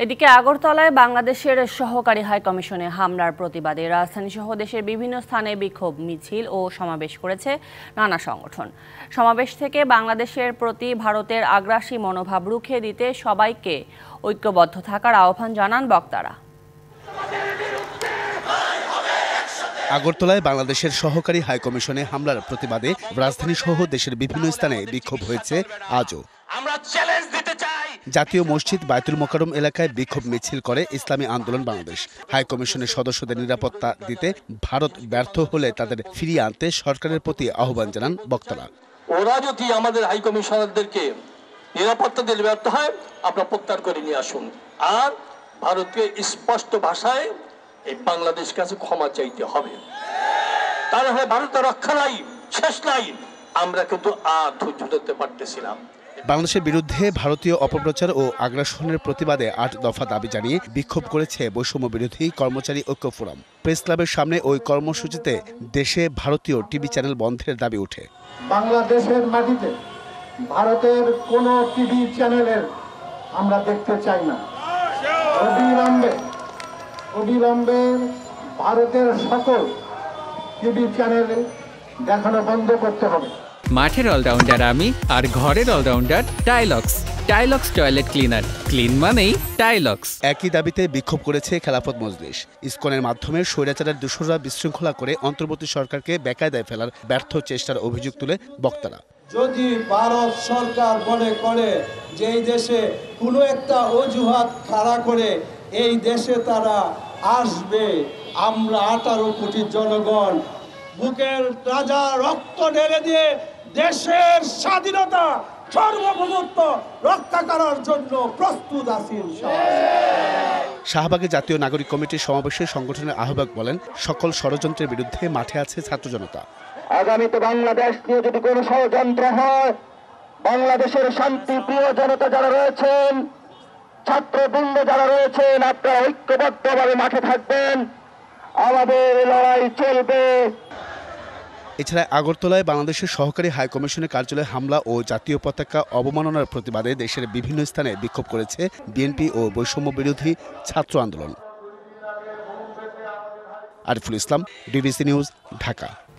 এদিকে আগরতলায় বাংলাদেশের সহকারী হাইকমিশনে হামলার প্রতিবাদে রাজধানীসহ দেশের বিভিন্ন স্থানে বিক্ষোভ মিছিল ও সমাবেশ করেছে নানা সংগঠন। সমাবেশ থেকে বাংলাদেশের প্রতি ভারতের আগ্রাসী মনোভাব রুখে দিতে সবাইকে ঐক্যবদ্ধ থাকার আহ্বান জানান বক্তারা। আগরতলায় বাংলাদেশের সহকারী হাইকমিশনে হামলার প্রতিবাদে রাজধানীসহ দেশের বিভিন্ন স্থানে বিক্ষোভ হয়েছে আজও। আমরা চ্যালেঞ্জ দিতে চাই। জাতীয় মসজিদ বায়তুল মোকাররম এলাকায় বিক্ষোভ মিছিল করে ইসলামী আন্দোলন বাংলাদেশ। হাইকমিশনের সদস্যদের নিরাপত্তা দিতে ভারত ব্যর্থ হলে তাদের ফিরিয়ে আনতে সরকারের প্রতি আহ্বান জানান বক্তারা। ওরা যদি আমাদের হাইকমিশনারদেরকে নিরাপত্তা দিতে ব্যর্থ হয়, আপনারা প্রত্যাহার করে নিয়ে আসুন। আর ভারতকে স্পষ্ট ভাষায় এই বাংলাদেশ কাছে ক্ষমা চাইতে হবে। তাহলে ভারতের রক্ষা নাই, শেষ নাই। আমরা কিন্তু আর ধৈর্য ধরতে পারতেছিলাম। বাংলাদেশের বিরুদ্ধে ভারতীয় অপপ্রচার ও আগ্রাসনের প্রতিবাদে 8 দফা দাবি জানিয়ে বিক্ষোভ করেছে বৈষম্য বিরোধী কর্মচারী ঐক্য ফোরাম। প্রেস ক্লাবের সামনে ওই কর্মসূচিতে দেশে ভারতীয় টিভি চ্যানেল বন্ধের দাবি ওঠে। বাংলাদেশের মাটিতে ভারতের কোনো টিভি চ্যানেলের আমরা দেখতে চাই না। অবিলম্বে ভারতের সকল টিভি চ্যানেলে দেখানো বন্ধ করতে হবে। মাঠের অলরাউন্ডার আমি, আর ঘরের allrounder Tilex. Tilex toilet cleaner, clean মানেই টাইলক্স। একই দাবিতে বিক্ষোভ করেছে খেলাফত মজলিস। ইসকনের মাধ্যমে স্বৈরাচারের দোসররা বিশৃঙ্খলা করে অন্তর্বর্তী সরকারকে বেকায়দায় ফেলার ব্যর্থ চেষ্টার অভিযোগ তুলে বক্তারা। যদি ভারত সরকার মনে করে যে এই দেশে কোনো একটা অজুহাত খাড়া করে এই দেশে তারা আসবে, আমরা 18 কোটি জনগণ বুকের রাজা রক্ত ঢেলে দিয়ে দেশের স্বাধীনতা সার্বভৌমত্ব রক্ষা করার জন্য প্রস্তুত আছি। শাহবাগে জাতীয় নাগরিক কমিটির সমাবেশে সংগঠনের আহ্বায়ক বলেন, সকল ষড়যন্ত্রের বিরুদ্ধে মাঠে আছে ছাত্র জনতা। আগামীতে বাংলাদেশ নিয়ে যদি কোনো ষড়যন্ত্র হয়, বাংলাদেশের শান্তি প্রিয় জনতা যারা রয়েছেন, ছাত্রবৃন্দ যারা রয়েছেন, আপনারা ঐক্যবদ্ধভাবে মাঠে থাকবেন। আমাদের লড়াই চলবে। এছাড়া আগরতলায় বাংলাদেশের সহকারী হাইকমিশনের কার্যালয়ে হামলা ও জাতীয় পতাকা অবমাননার প্রতিবাদে দেশের বিভিন্ন স্থানে বিক্ষোভ করেছে বিএনপি ও বৈষম্য বিরোধী ছাত্র আন্দোলন। Ariful Islam, DBC news, Dhaka.